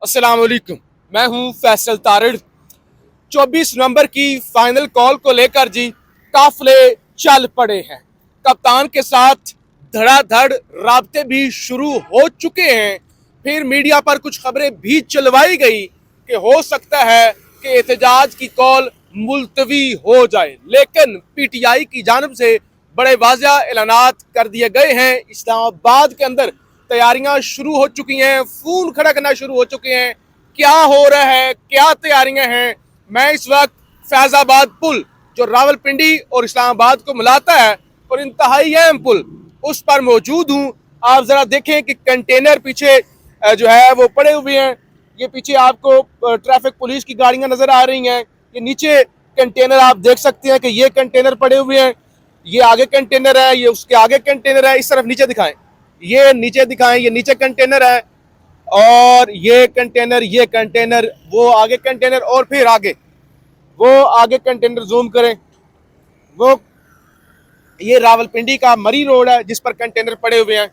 अस्सलाम वालेकुम। मैं हूं फैसल तारिड़। 24 नवंबर की फाइनल कॉल को लेकर जी काफले चल पड़े हैं। कप्तान के साथ धड़ाधड़ राब्ते भी शुरू हो चुके हैं। फिर मीडिया पर कुछ खबरें भी चलवाई गई कि हो सकता है कि एहतजाज की कॉल मुलतवी हो जाए, लेकिन पीटीआई की जानब से बड़े वाज़ेह ऐलानात कर दिए गए हैं। इस्लामाबाद के अंदर तैयारियां शुरू हो चुकी हैं, खून खड़कना शुरू हो चुके हैं। क्या हो रहा है, क्या तैयारियां हैं। मैं इस वक्त फैजाबाद पुल जो रावलपिंडी और इस्लामाबाद को मिलाता है और इंतहाई अहम पुल, उस पर मौजूद हूँ। आप जरा देखें कि कंटेनर पीछे जो है वो पड़े हुए हैं। ये पीछे आपको ट्रैफिक पुलिस की गाड़ियां नजर आ रही हैं। ये नीचे कंटेनर आप देख सकते हैं कि ये कंटेनर पड़े हुए हैं, ये आगे कंटेनर है, ये उसके आगे कंटेनर है। इस तरफ नीचे दिखाएं, ये नीचे दिखाएं, ये नीचे कंटेनर है और ये कंटेनर, वो आगे कंटेनर और फिर आगे वो आगे कंटेनर। जूम करें, वो ये रावलपिंडी का मरी रोड है जिस पर कंटेनर पड़े हुए हैं।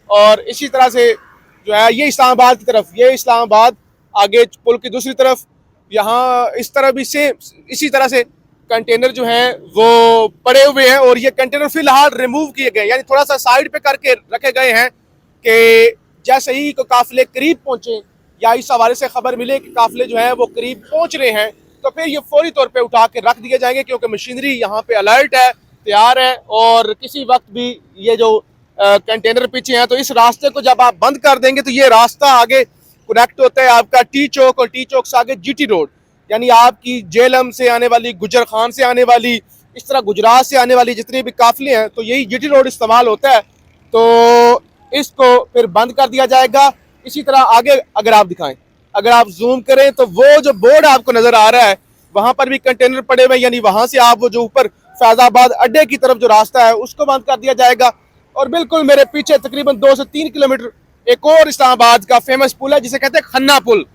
और इसी तरह से जो है ये इस्लामाबाद की तरफ, ये इस्लामाबाद आगे पुल की दूसरी तरफ, यहाँ इस तरह भी सेम इसी तरह से कंटेनर जो हैं वो पड़े हुए हैं। और ये कंटेनर फिलहाल रिमूव किए गए, यानी थोड़ा सा साइड पे करके रखे गए हैं कि जैसे ही को काफिले करीब पहुंचे या इस हवाले से खबर मिले कि काफिले जो हैं वो करीब पहुंच रहे हैं, तो फिर ये फौरी तौर पे उठा के रख दिए जाएंगे, क्योंकि मशीनरी यहाँ पे अलर्ट है, तैयार है। और किसी वक्त भी ये जो कंटेनर पीछे हैं, तो इस रास्ते को जब आप बंद कर देंगे तो ये रास्ता आगे कनेक्ट होता है आपका टी चौक, और टी चौक से आगे जीटी रोड, यानी आपकी जेलम से आने वाली, गुजर खान से आने वाली, इस तरह गुजरात से आने वाली जितनी भी काफिले हैं, तो यही जीटी रोड इस्तेमाल होता है। तो इसको फिर बंद कर दिया जाएगा। इसी तरह आगे अगर आप दिखाएं, अगर आप जूम करें तो वो जो बोर्ड आपको नजर आ रहा है वहां पर भी कंटेनर पड़े हुए हैं, यानी वहां से आप वो जो ऊपर फैजाबाद अड्डे की तरफ जो रास्ता है उसको बंद कर दिया जाएगा। और बिल्कुल मेरे पीछे तकरीबन 2 से 3 किलोमीटर एक और इस्लामाबाद का फेमस पुल है जिसे कहते हैं खन्ना पुल।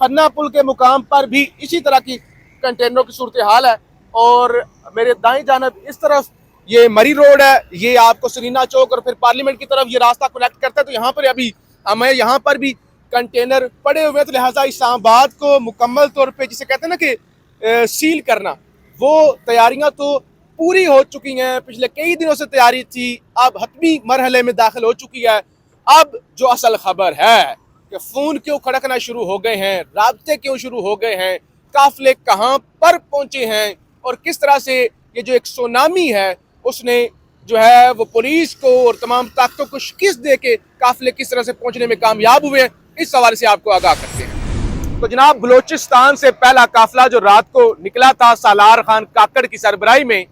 खन्ना पुल के मुकाम पर भी इसी तरह की कंटेनरों की सूरत हाल है। और मेरे दाएं जानब इस तरफ ये मरी रोड है, ये आपको सरीना चौक और फिर पार्लियामेंट की तरफ ये रास्ता कनेक्ट करता है। तो यहाँ पर अभी हमें यहाँ पर भी कंटेनर पड़े हुए हैं, तो लिहाजा इस्लामाबाद को मुकम्मल तौर पे जिसे कहते हैं ना कि सील करना, वो तैयारियां तो पूरी हो चुकी हैं। पिछले कई दिनों से तैयारी थी, अब हतमी मरहले में दाखिल हो चुकी है। अब जो असल खबर है कि फोन क्यों खड़कना शुरू हो गए हैं, राब्ते क्यों शुरू हो गए हैं, काफिले कहाँ पर पहुंचे हैं और किस तरह से ये जो एक सुनामी है उसने जो है वो पुलिस को और तमाम ताकतों को शिकस्त दे के काफिले किस तरह से पहुंचने में कामयाब हुए हैं, इस सवाल से आपको आगाह करते हैं। तो जनाब, बलोचिस्तान से पहला काफिला जो रात को निकला था सालार खान काकड़ की सरबराही में,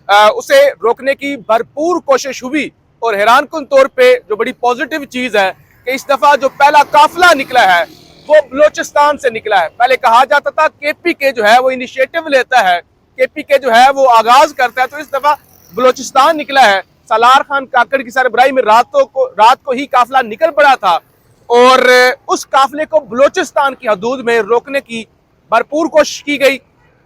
उसे रोकने की भरपूर कोशिश हुई। और हैरानकुन तौर पे जो बड़ी पॉजिटिव चीज है कि इस दफा जो पहला काफिला निकला है वो बलोचिस्तान से निकला है। पहले कहा जाता था केपीके जो है वो इनिशिएटिव लेता है, केपीके जो है वो आगाज करता है, तो इस दफा बलोचिस्तान निकला है। सालार खान काकड़ की सरबराही में रात को ही काफिला निकल पड़ा था और उस काफिले को बलोचिस्तान की हदूद में रोकने की भरपूर कोशिश की गई,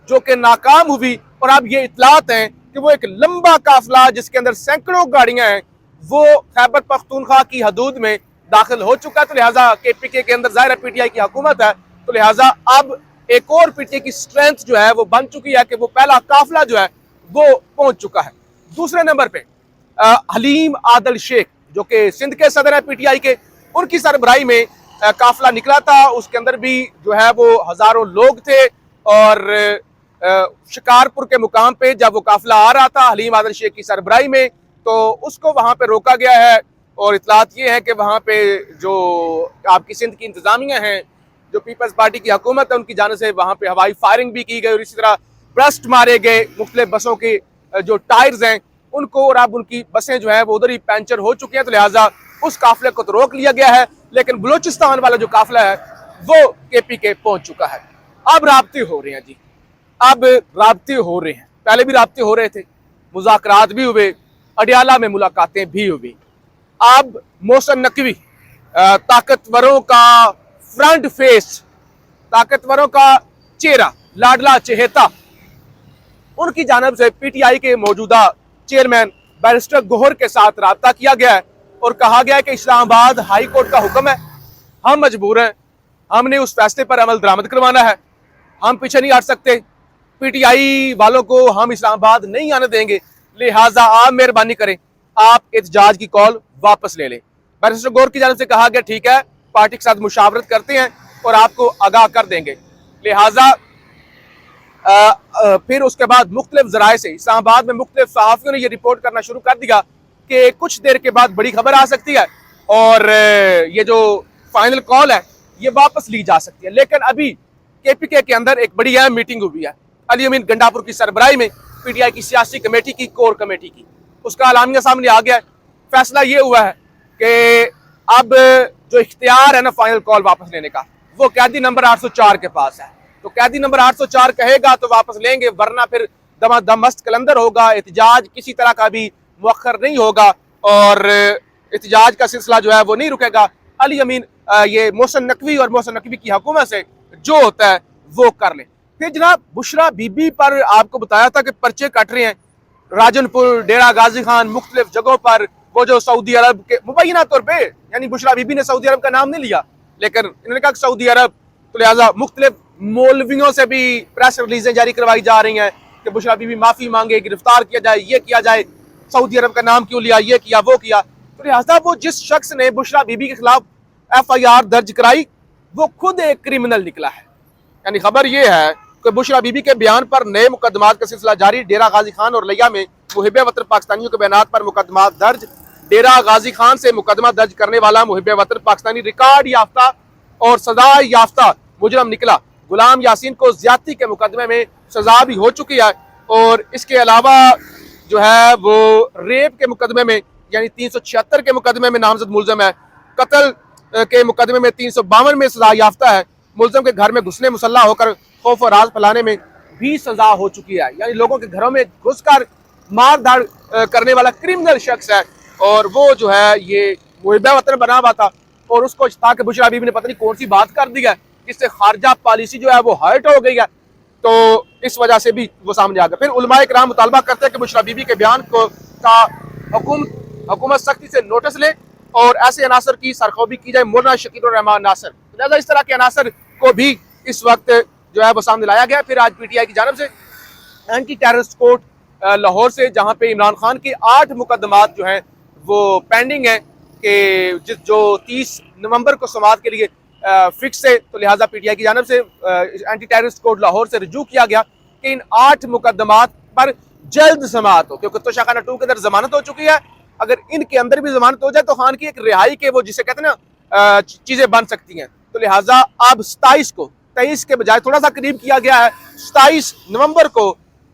जो कि नाकाम हुई। और अब ये इतलात हैं कि वो एक लंबा काफिला जिसके अंदर सैकड़ों गाड़ियां हैं वो खैबर पख्तूनख्वा की हदूद में दाखिल हो चुका है। तो लिहाजा केपीके के अंदर जाहिर पीटीआई की हुकूमत है, तो लिहाजा अब एक और पीटीआई की स्ट्रेंथ जो है वो बन चुकी है कि वो पहला काफिला जो है वो पहुंच चुका है। दूसरे नंबर पे हलीम आदल शेख जो कि सिंध के सदर है पीटीआई के, उनकी सरबराही में काफिला निकला था। उसके अंदर भी जो है वो हजारों लोग थे और शिकारपुर के मुकाम पे जब वो काफिला आ रहा था हलीम आदल शेख की सरबराही में, तो उसको वहां पे रोका गया है। और इतलात ये है कि वहां पे जो आपकी सिंध की इंतजामिया है, जो पीपल्स पार्टी की हुकूमत है, उनकी जानिब से वहां पे हवाई फायरिंग भी की गई और इसी तरह ब्रस्ट मारे गए मुख्तलिफ बसों के जो टायर्स हैं उनको, और अब उनकी बसें जो है वो उधर ही पंचर हो चुकी हैं। तो लिहाजा उस काफिले को तो रोक लिया गया है, लेकिन बलोचिस्तान वाला जो काफिला है वो केपीके पहुंच चुका है। अब राब्ते हो रहे हैं जी, अब राब्ते हो रहे हैं, पहले भी राब्ते हो रहे थे, मुज़ाकरात भी हुए, अडियाला में मुलाकातें भी हुई। अब मोहसिन नकवी ताकतवरों का फ्रंट फेस, ताकतवरों का चेहरा, लाडला चहेता, उनकी जानिब से पीटीआई के मौजूदा चेयरमैन बैरिस्टर गोहर के साथ राब्ता किया गया है और कहा गया है कि इस्लामाबाद हाई कोर्ट का हुक्म है, हम मजबूर हैं, हमने उस फैसले पर अमल दरामद करवाना है। हम पीछे नहीं हट सकते। पीटीआई वालों को हम इस्लामाबाद नहीं आने देंगे, लिहाजा आप मेहरबानी करें, आप एहतजाज की कॉल वापस ले लें। बैरिस्टर गौर की जानिब से कहा गया ठीक है, पार्टी के साथ मुशावरत करते हैं और आपको आगाह कर देंगे। लिहाजा फिर उसके बाद मुख्तलिफ जराए से इस्लामाबाद में मुख्तलिफ सहाफ़ियों ने यह रिपोर्ट करना शुरू कर दिया कि कुछ देर के बाद बड़ी खबर आ सकती है और ये जो फाइनल कॉल है ये वापस ली जा सकती है। लेकिन अभी केपीके के अंदर एक बड़ी अहम मीटिंग हुई है अली अमीन गंडापुर की सरबराही में, पीटीआई की सियासी कमेटी की, कोर कमेटी की। उसका आलामिया सामने आ गया है। फैसला ये हुआ है कि अब जो इख्तियार है ना फाइनल कॉल वापस लेने का, वो कैदी नंबर 804 के पास है। तो कैदी नंबर 804 कहेगा तो वापस लेंगे, वरना फिर दमादम मस्त कलंदर होगा। एहतजाज किसी तरह का भी मुअख्खर नहीं होगा और एहतजाज का सिलसिला जो है वो नहीं रुकेगा। अली अमीन ये मोहसिन नकवी और मोहसिन नकवी की हुकूमत से जो होता है वो कर ले। फिर जनाब बुशरा बीबी पर आपको बताया था कि पर्चे कट रहे हैं राजनपुर, डेरा गाजी खान, मुख्तलिफ जगहों पर। वो जो सऊदी अरब के मुबैना तौर पर, यानी बुशरा बीबी ने सऊदी अरब का नाम नहीं लिया, लेकिन इन्होंने कहा सऊदी अरब, तो लिहाजा मुख्तलिफ मौलवियों से भी प्रेस रिलीजें जारी करवाई जा रही हैं कि बुशरा बीबी माफी मांगे, गिरफ्तार किया जाए, ये किया जाए, सऊदी अरब का नाम क्यों लिया, ये किया वो किया। तो लिहाजा वो जिस शख्स ने बुशरा बीबी के खिलाफ FIR दर्ज कराई वो खुद एक क्रिमिनल निकला है। यानी खबर ये है कि बुशरा बीबी के बयान पर नए मुकदमात का सिलसिला जारी। डेरा गाजी खान और लिया में मुहिब वतन पाकिस्तानियों के बयान पर मुकदमात दर्ज। डेरा गाजी खान से मुकदमा दर्ज करने वाला मुहिब वतन पाकिस्तानी रिकॉर्ड याफ्ता और सजा याफ्ता मुजरम निकला। गुलाम यासीन को ज्यादती के मुकदमे में सजा भी हो चुकी है और इसके अलावा जो है वो रेप के मुकदमे में यानी 376 के मुकदमे में नामजद मुलजम है। कत्ल के मुकदमे में 352 में सजा याफ्ता है। मुलजम के घर में घुसने, मुसल्ला होकर खौफ और राज फैलाने में भी सजा हो चुकी है। यानी लोगों के घरों में घुसकर मार धाड़ करने वाला क्रिमिनल शख्स है और वो जो है ये मुहिब वतन बना हुआ था और उसको था कि बुशरा बीबी ने पता नहीं कौन सी बात कर दी है, इससे खारजा पॉलिसी जो है वो हर्ट हो गई है, तो इस वजह से भी वो सामने आ गया। फिर उलमाए किराम मुतालबा करते हैं कि बुशरा बीबी के बयान को का हुकूमत सख्ती से नोटिस ले और ऐसे अनासर की सरखोबी की जाए। मौलाना शकील रहमान नासिर, लिहाजा इस तरह के अनासर को भी इस वक्त जो है वो सामने लाया गया। फिर आज PTI की जानिब से एंटी टेररिस्ट कोर्ट लाहौर से, जहाँ पे इमरान खान के 8 मुकदमात जो हैं वो पेंडिंग है कि जो 30 नवंबर को समाअत के लिए फिक्स है, तो लिहाजा PTI की जानिब से एंटी टेररिस्ट कोर्ट लाहौर से रजू किया गया कि इन 8 मुकदमात पर जल्द समाअत हो, क्योंकि तोशाखाना 2 के अंदर जमानत हो चुकी है। अगर इनके अंदर भी जमानत हो जाए तो खान की एक रिहाई के वो जिसे कहते हैं ना चीजें बन सकती हैं। तो लिहाजा अब 27 को 23 के बजाय थोड़ा सा करीब किया गया है, 27 नवंबर को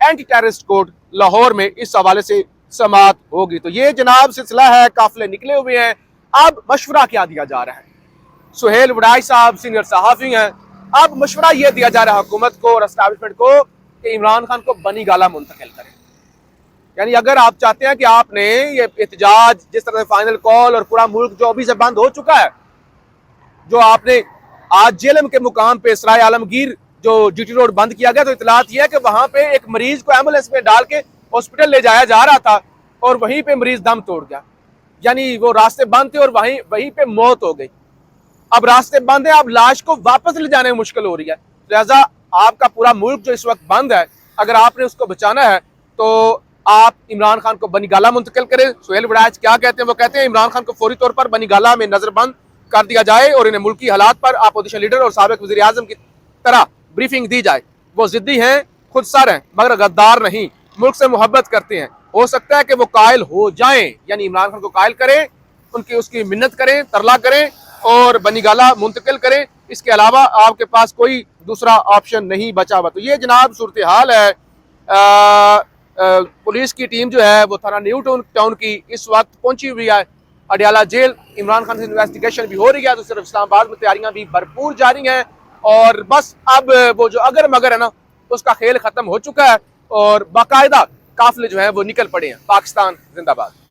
एंटी टेररिस्ट कोर्ट लाहौर में इस हवाले से समाअत होगी। तो ये जनाब सिलसिला है, काफिले निकले हुए हैं। अब मशवरा क्या दिया जा रहा है? सुहेल वड़ाई साहब सीनियर सहाफी हैं। अब मशवरा यह दिया जा रहा है हुकूमत को और एस्टैब्लिशमेंट को कि इमरान खान को बनी गाला मुंतकिल करें। यानी अगर आप चाहते हैं कि आपने ये एहतजाज, जिस तरह से फाइनल कॉल और पूरा मुल्क जो अभी से बंद हो चुका है, जो आपने आज जेलम के मुकाम पे सराय आलमगीर जो GT रोड बंद किया गया, तो इतलात यह है कि वहां पे एक मरीज को एम्बुलेंस में डाल के हॉस्पिटल ले जाया जा रहा था और वहीं पे मरीज दम तोड़ गया। यानी वो रास्ते बंद थे और वहीं पे मौत हो गई। अब रास्ते बंद है, अब लाश को वापस ले जाने में मुश्किल हो रही है। लिहाजा आपका पूरा मुल्क जो इस वक्त बंद है, अगर आपने उसको बचाना है तो आप इमरान खान को बनी गाला मुंतकिल करें। सुहेल वड़ाई क्या कहते हैं? वो कहते हैं इमरान खान को फौरी तौर पर बनी गाला में नजरबंद कर दिया जाए और इन्हें मुल्की हालात पर अपोजिशन लीडर और साबिक वज़ीर आज़म की तरह ब्रीफिंग दी जाए। वो जिद्दी हैं, खुद सर हैं, मगर गद्दार नहीं, मुल्क से मोहब्बत करते हैं। हो सकता है कि वो कायल हो जाएं, यानी इमरान खान को कायल करें, उसकी मिन्नत करें, तरला करें और बनी गाला मुंतकिल करें। इसके अलावा आपके पास कोई दूसरा ऑप्शन नहीं बचा हुआ। तो ये जनाब सूरत हाल है। पुलिस की टीम जो है वो थाना न्यू टाउन की इस वक्त पहुंची हुई है अडियाला जेल। इमरान खान से इन्वेस्टिगेशन भी हो रही है, तो सिर्फ इस्लामाबाद में तैयारियां भी भरपूर जारी हैं और बस अब वो जो अगर मगर है ना, उसका खेल खत्म हो चुका है और बाकायदा काफिले जो है वो निकल पड़े हैं। पाकिस्तान जिंदाबाद।